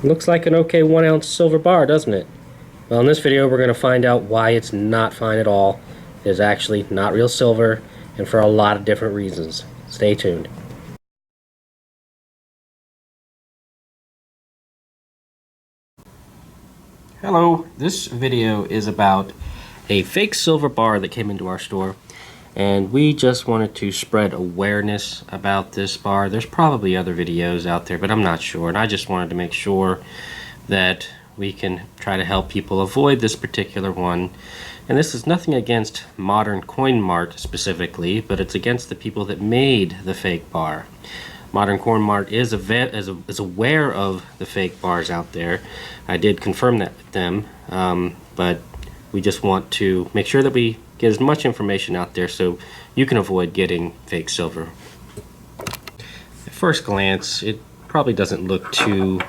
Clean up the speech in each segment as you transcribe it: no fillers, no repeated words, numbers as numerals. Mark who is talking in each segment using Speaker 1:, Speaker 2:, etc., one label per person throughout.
Speaker 1: Looks like an okay 1-ounce silver bar, doesn't it? Well, in this video we're going to find out why it's not fine at all. It is actually not real silver, and for a lot of different reasons. Stay tuned. Hello, this video is about a fake silver bar that came into our store, and we just wanted to spread awareness about this bar. There's probably other videos out there, but I'm not sure, and I just wanted to make sure that we can try to help people avoid this particular one. And this is nothing against Modern Coin Mart specifically, but it's against the people that made the fake bar. Modern Coin Mart is aware of the fake bars out there. I did confirm that with them, but we just want to make sure that we get as much information out there so you can avoid getting fake silver. At first glance, it probably doesn't look too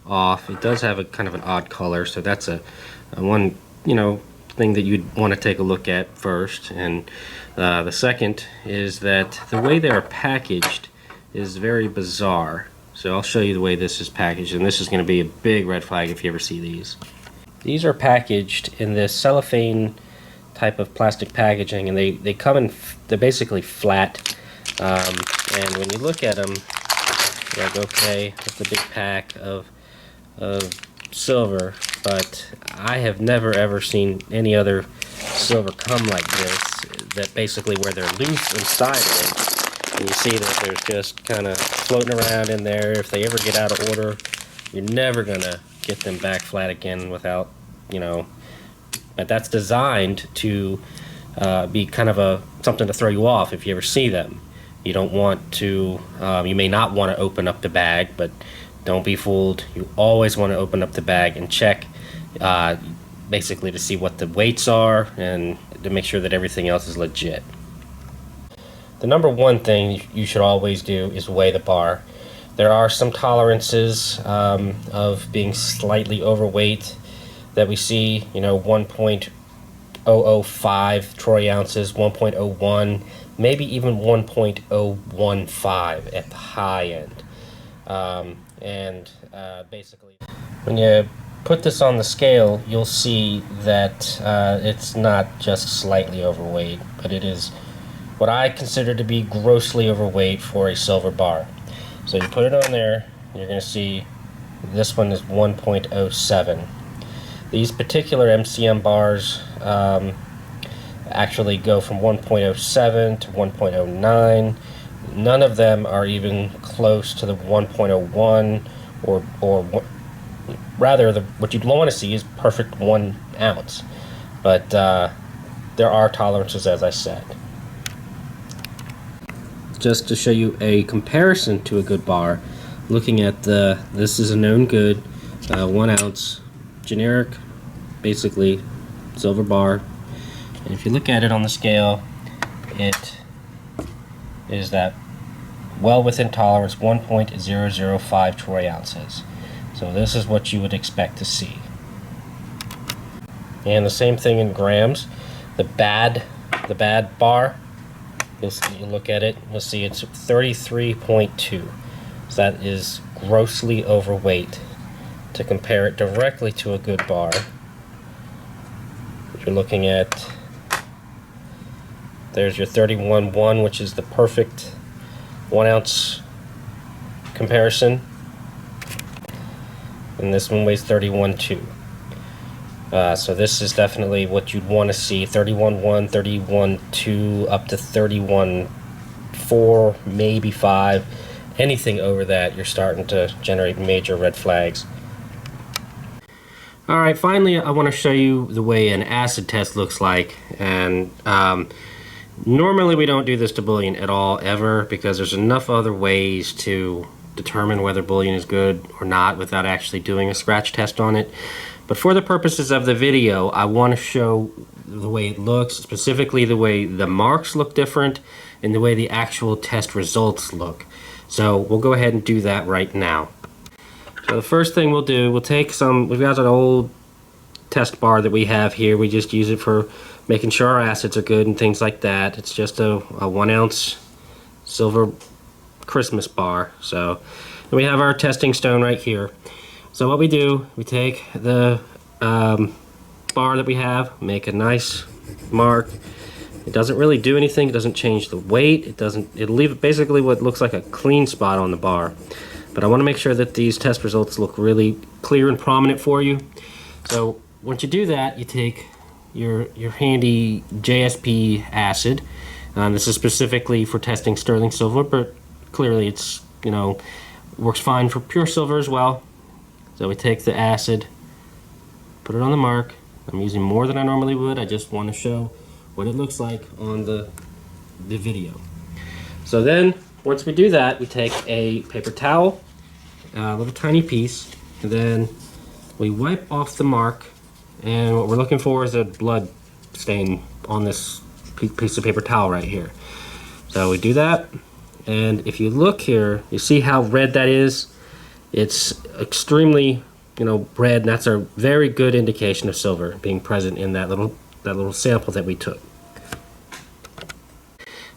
Speaker 1: off. It does have a kind of an odd color, so that's a one thing that you'd want to take a look at first. And the second is that the way they are packaged is very bizarre. So I'll show you the way this is packaged, and this is going to be a big red flag if you ever see these. These are packaged in this cellophane type of plastic packaging, and they come in, they're basically flat, and when you look at them, you're like, okay, it's a big pack of silver, but I have never ever seen any other silver come like this, that basically where they're loose inside of it, and you see that there's just kind of floating around in there. If they ever get out of order, you're never gonna get them back flat again without, but that's designed to be kind of something to throw you off if you ever see them. You don't want to, you may not want to open up the bag, but don't be fooled. You always want to open up the bag and check basically to see what the weights are and to make sure that everything else is legit. The number one thing you should always do is weigh the bar. There are some tolerances of being slightly overweight that we see, 1.005 troy ounces, 1.01, maybe even 1.015 at the high end. Basically, when you put this on the scale, you'll see that it's not just slightly overweight, but it is what I consider to be grossly overweight for a silver bar. So you put it on there, you're going to see this one is 1.07. These particular MCM bars actually go from 1.07 to 1.09. None of them are even close to the 1.01, or rather, what you'd want to see is perfect 1 ounce. But there are tolerances, as I said. Just to show you a comparison to a good bar, looking at this is a known good, 1 ounce, generic, basically silver bar. And if you look at it on the scale, it is that well within tolerance, 1.005 troy ounces. So this is what you would expect to see. And the same thing in grams. The bad bar, you'll look at it, you'll see it's 33.2. So that is grossly overweight. To compare it directly to a good bar, you're looking at, there's your 31.1, which is the perfect 1 ounce comparison, and this one weighs 31.2. So this is definitely what you'd want to see, 31.1, 31.2, up to 31.4, maybe 5. Anything over that, you're starting to generate major red flags. Alright, finally I want to show you the way an acid test looks like. And normally we don't do this to bullion at all, ever, because there's enough other ways to determine whether bullion is good or not without actually doing a scratch test on it. But for the purposes of the video, I want to show the way it looks, specifically the way the marks look different and the way the actual test results look. So we'll go ahead and do that right now. So the first thing we'll do, we'll take we've got an old test bar that we have here. We just use it for making sure our acids are good and things like that. It's just a 1 ounce silver Christmas bar. So and we have our testing stone right here. So what we do, we take the bar that we have, make a nice mark. It doesn't really do anything. It doesn't change the weight. It'll leave basically what looks like a clean spot on the bar. But I want to make sure that these test results look really clear and prominent for you. So once you do that, you take your handy JSP acid. This is specifically for testing sterling silver, but clearly it's, works fine for pure silver as well. So we take the acid, put it on the mark. I'm using more than I normally would. I just want to show what it looks like on the video. So then, once we do that, we take a paper towel, a little tiny piece, and then we wipe off the mark. And what we're looking for is a blood stain on this piece of paper towel right here. So we do that, and if you look here, you see how red that is? It's extremely, red, and that's a very good indication of silver being present in that little sample that we took.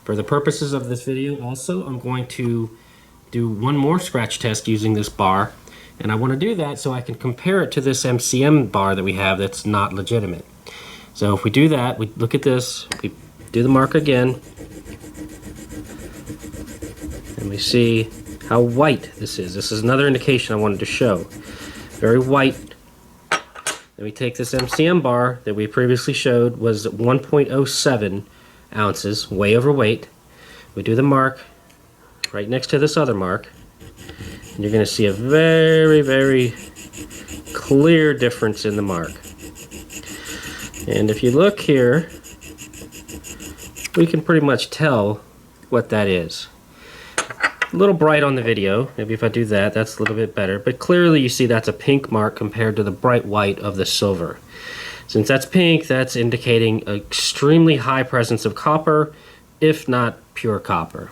Speaker 1: For the purposes of this video also, I'm going to do one more scratch test using this bar, and I want to do that so I can compare it to this MCM bar that we have that's not legitimate. So if we do that, we look at this, we do the mark again, and we see how white this is. This is another indication I wanted to show. Very white. Then we take this MCM bar that we previously showed was 1.07 ounces, way overweight. We do the mark right next to this other mark, and you're going to see a very, very clear difference in the mark. And if you look here, we can pretty much tell what that is. A little bright on the video. Maybe if I do that, that's a little bit better. But clearly you see that's a pink mark compared to the bright white of the silver. Since that's pink, that's indicating an extremely high presence of copper, if not pure copper.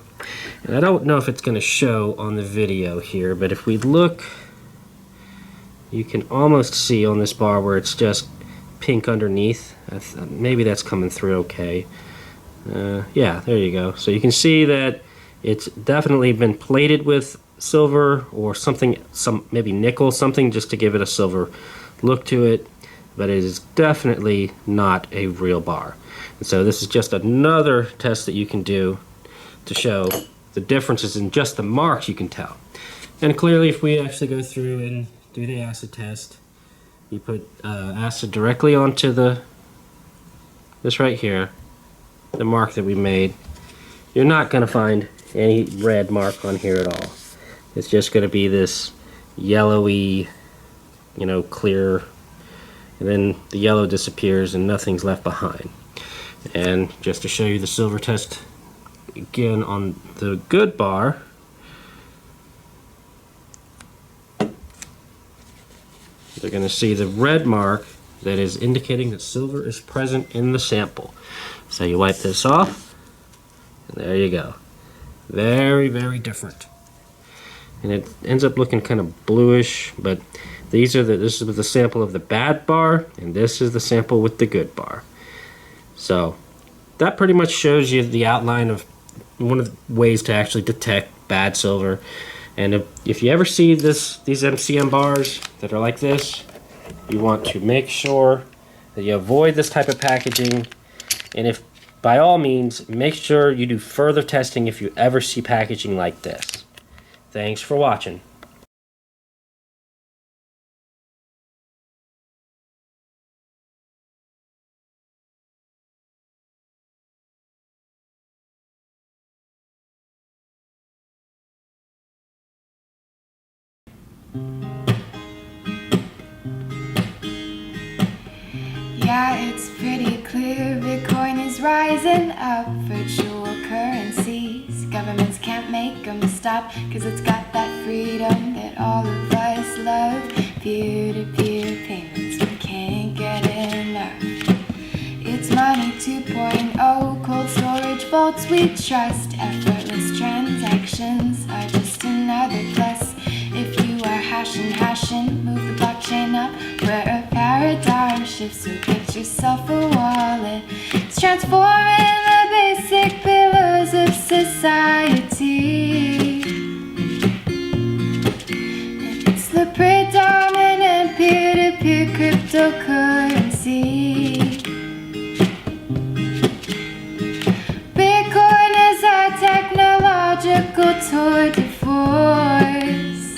Speaker 1: And I don't know if it's going to show on the video here, but if we look, you can almost see on this bar where it's just pink underneath. Maybe that's coming through okay. Yeah, there you go. So you can see that it's definitely been plated with silver or something, maybe nickel, something just to give it a silver look to it, but it is definitely not a real bar. And so this is just another test that you can do to show the differences in just the marks you can tell. And clearly if we actually go through and do the acid test, you put acid directly onto this right here, the mark that we made, you're not going to find any red mark on here at all. It's just going to be this yellowy, clear, and then the yellow disappears and nothing's left behind. And just to show you the silver test again on the good bar, they're going to see the red mark that is indicating that silver is present in the sample. So you wipe this off, and there you go. Very, very different. And it ends up looking kind of bluish, but this is the sample of the bad bar, and this is the sample with the good bar. So that pretty much shows you the outline of one of the ways to actually detect bad silver. And if you ever see these MCM bars that are like this, you want to make sure that you avoid this type of packaging. And by all means, make sure you do further testing if you ever see packaging like this. Thanks for watching.
Speaker 2: Yeah, it's pretty clear Bitcoin is rising up. Virtual currencies, governments can't make them stop, cause it's got that freedom that all of us love. Peer-to-peer payments, we can't get enough. It's money 2.0, cold storage vaults we trust. Effortless transactions are just another plus. If you are hashing, move the blockchain up. Where a paradigm shift, so get yourself a wallet. It's transforming the basic pillars of society. It's the predominant cryptocurrency. Bitcoin is a technological tour de force.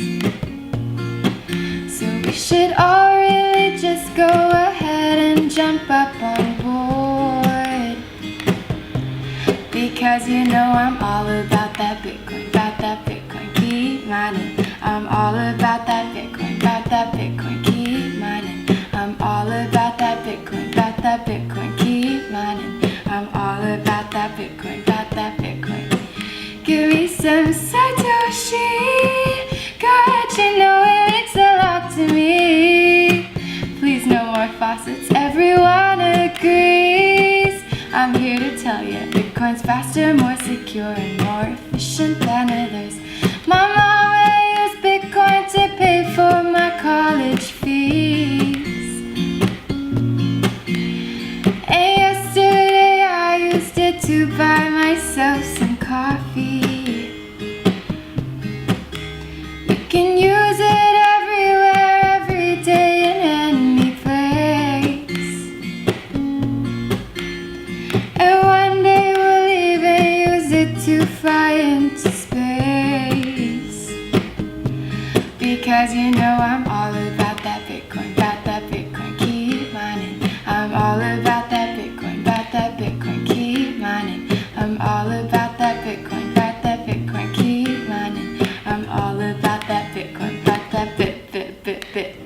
Speaker 2: So we should all really just go ahead and jump up on board. Because you know I'm all about that Bitcoin, keep mining. I'm all about that Bitcoin, keep mining. I'm all about that Bitcoin, keep mining. I'm all about that Bitcoin, Give me some Satoshi, God, you know it means a lot to me. Please no more faucets, everyone agrees. I'm here to tell you, Bitcoin's faster, more secure, and more efficient than others. My mama used Bitcoin to pay for my college fees. And yesterday I used it to buy myself some coffee. You can use it everywhere, every day, in any place. And one day we'll even use it to fly into space. Because you know I'm all about that Bitcoin, keep mining. I'm all about that Bitcoin, keep mining. I'm all about that Bitcoin, keep mining. I'm all about that Bitcoin, bit.